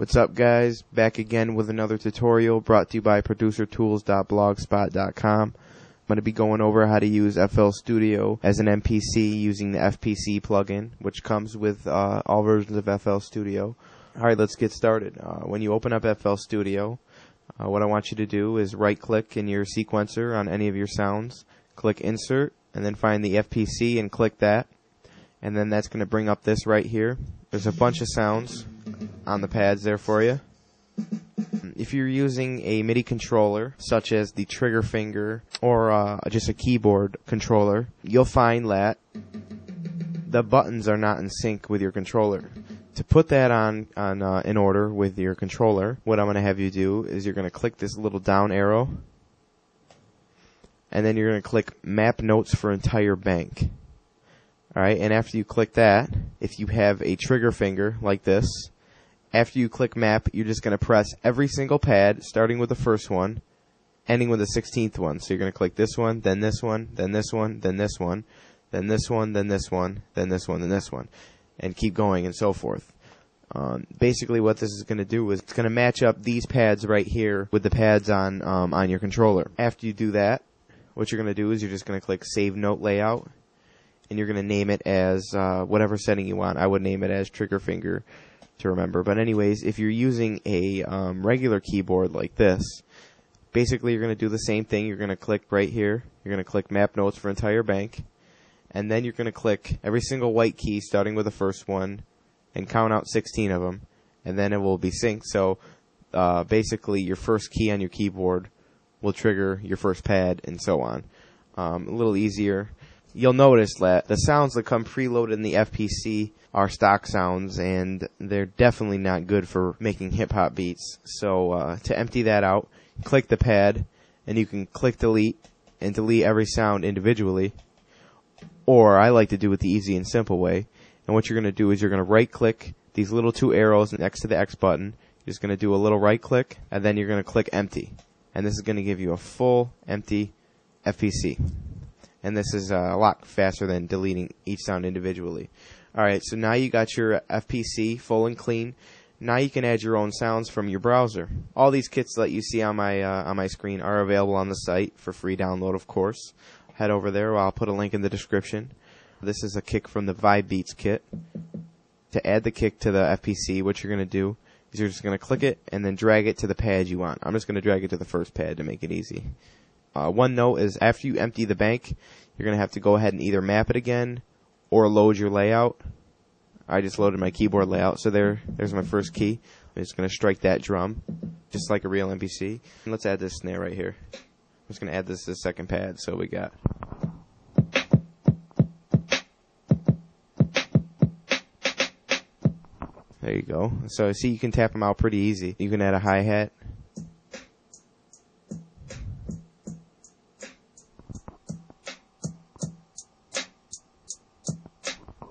What's up, guys? Back again with another tutorial brought to you by producertools.blogspot.com. I'm going to be going over how to use FL Studio as an MPC using the FPC plugin, which comes with all versions of FL Studio. Alright, let's get started. When you open up FL Studio, what I want you to do is right-click in your sequencer on any of your sounds, click Insert, and then find the FPC and click that. And then that's going to bring up this right here. There's a bunch of sounds on the pads there for you. If you're using a MIDI controller, such as the trigger finger or just a keyboard controller, you'll find that the buttons are not in sync with your controller. To put that in order with your controller, what I'm going to have you do is you're going to click this little down arrow, and then you're going to click Map Notes for Entire Bank. Alright, and after you click that, if you have a trigger finger like this, after you click map, you're just going to press every single pad, starting with the first one, ending with the 16th one. So you're going to click this one, then this one, then this one, then this one, then this one, then this one, then this one, then this one, and keep going and so forth. Basically what this is going to do is it's going to match up these pads right here with the pads on your controller. After you do that, what you're going to do is you're just going to click Save Note Layout, and you're going to name it as whatever setting you want. I would name it as trigger finger to remember. But anyways, if you're using a regular keyboard like this, basically you're going to do the same thing. You're going to click right here. You're going to click Map Notes for Entire Bank. And then you're going to click every single white key starting with the first one and count out 16 of them. And then it will be synced. So basically your first key on your keyboard will trigger your first pad and so on. A little easier. You'll notice that the sounds that come preloaded in the FPC are stock sounds, and they're definitely not good for making hip-hop beats. So to empty that out, click the pad, and you can click delete and delete every sound individually. Or I like to do it the easy and simple way. And what you're going to do is you're going to right-click these little two arrows next to the X button. You're just going to do a little right-click, and then you're going to click empty. And this is going to give you a full empty FPC. And this is a lot faster than deleting each sound individually. Alright, so now you got your FPC full and clean. Now you can add your own sounds from your browser. All these kits that you see on my screen are available on the site for free download, of course. Head over there. I'll put a link in the description. This is a kick from the Vibe Beats kit. To add the kick to the FPC, what you're going to do is you're just going to click it and then drag it to the pad you want. I'm just going to drag it to the first pad to make it easy. One note is after you empty the bank, you're going to have to go ahead and either map it again or load your layout. I just loaded my keyboard layout, so there's my first key. I'm just going to strike that drum, just like a real MPC. And let's add this snare right here. I'm just going to add this to the second pad, so we got... There you go. So see, you can tap them out pretty easy. You can add a hi-hat.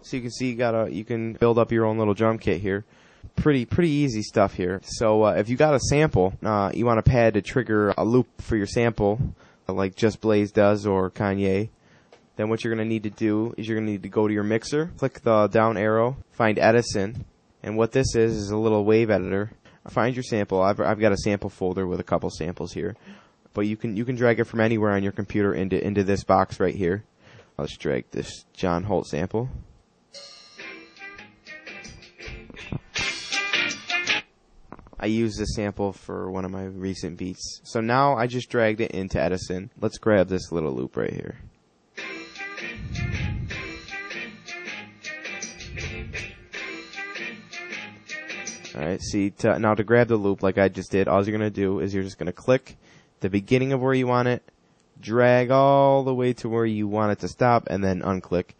So you can see you can build up your own little drum kit here. Pretty easy stuff here. So if you got a sample, you want a pad to trigger a loop for your sample, like Just Blaze does or Kanye, then what you're going to need to do is you're going to need to go to your mixer, click the down arrow, find Edison, and what this is a little wave editor. Find your sample. I've got a sample folder with a couple samples here, but you can drag it from anywhere on your computer into this box right here. Let's drag this John Holt sample. I used this sample for one of my recent beats. So now I just dragged it into Edison. Let's grab this little loop right here. Alright, see, now to grab the loop like I just did, all you're going to do is you're just going to click the beginning of where you want it, drag all the way to where you want it to stop, and then unclick.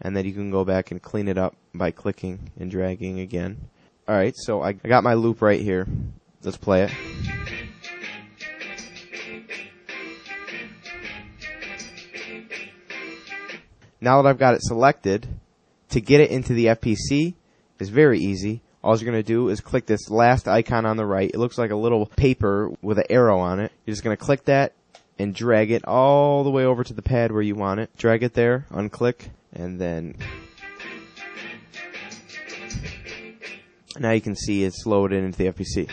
And then you can go back and clean it up by clicking and dragging again. Alright, so I got my loop right here. Let's play it. Now that I've got it selected, to get it into the FPC is very easy. All you're going to do is click this last icon on the right. It looks like a little paper with an arrow on it. You're just going to click that and drag it all the way over to the pad where you want it. Drag it there, unclick, and then Now you can see it's loaded into the MPC.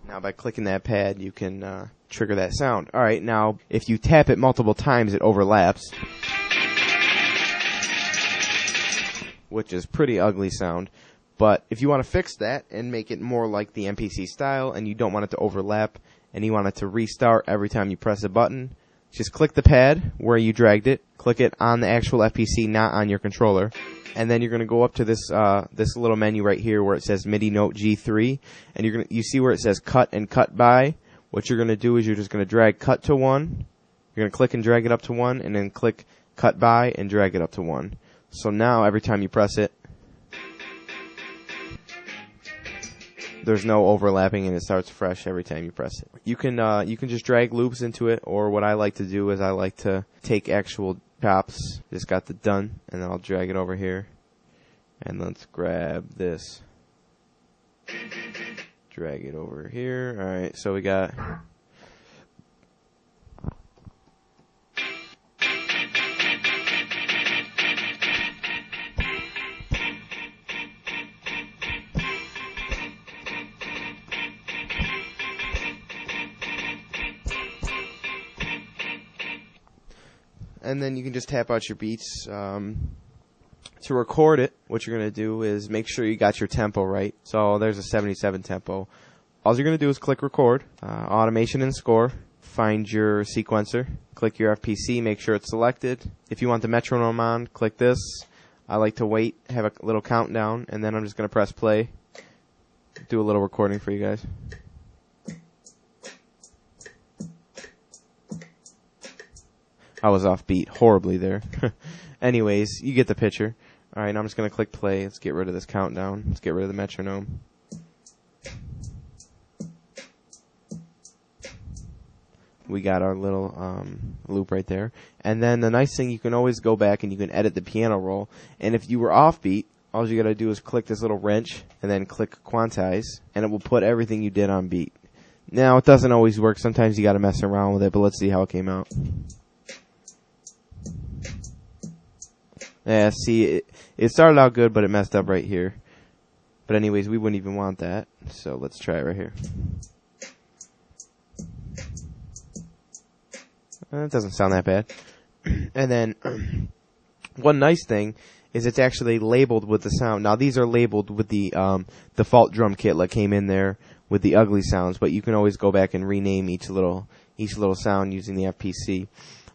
Now by clicking that pad, you can trigger that sound. Alright, now if you tap it multiple times, it overlaps, which is pretty ugly sound. But if you want to fix that and make it more like the MPC style, and you don't want it to overlap, and you want it to restart every time you press a button, just click the pad where you dragged it, click it on the actual FPC, not on your controller, and then you're going to go up to this this little menu right here where it says MIDI Note G3, and you see where it says cut and cut by. What you're going to do is you're just going to drag cut to 1, you're going to click and drag it up to 1, and then click cut by and drag it up to 1. So now every time you press it, there's no overlapping, and it starts fresh every time you press it. You can just drag loops into it, or what I like to do is I like to take actual chops. Just got the done, and then I'll drag it over here. And let's grab this. Drag it over here. Alright, so we got... And then you can just tap out your beats. To record it, what you're going to do is make sure you got your tempo right. So there's a 77 tempo. All you're going to do is click record, automation and score, find your sequencer, click your FPC, make sure it's selected. If you want the metronome on, click this. I like to wait, have a little countdown, and then I'm just going to press play. Do a little recording for you guys. I was off beat horribly there. Anyways, you get the picture. Alright, now I'm just going to click play. Let's get rid of this countdown. Let's get rid of the metronome. We got our little loop right there. And then the nice thing, you can always go back and you can edit the piano roll. And if you were off beat, all you got to do is click this little wrench and then click quantize, and it will put everything you did on beat. Now, it doesn't always work. Sometimes you got to mess around with it, but let's see how it came out. Yeah, see, it started out good, but it messed up right here. But anyways, we wouldn't even want that. So let's try it right here. It doesn't sound that bad. And then one nice thing is it's actually labeled with the sound. Now these are labeled with the default drum kit that came in there with the ugly sounds, but you can always go back and rename each little sound using the FPC,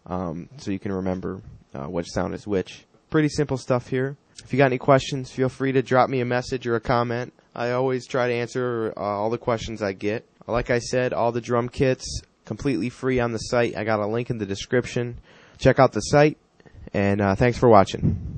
so you can remember which sound is which. Pretty simple stuff here. If you got any questions, feel free to drop me a message or a comment. I always try to answer all the questions I get. Like I said, all the drum kits completely free on the site. I got a link in the description. Check out the site, and thanks for watching.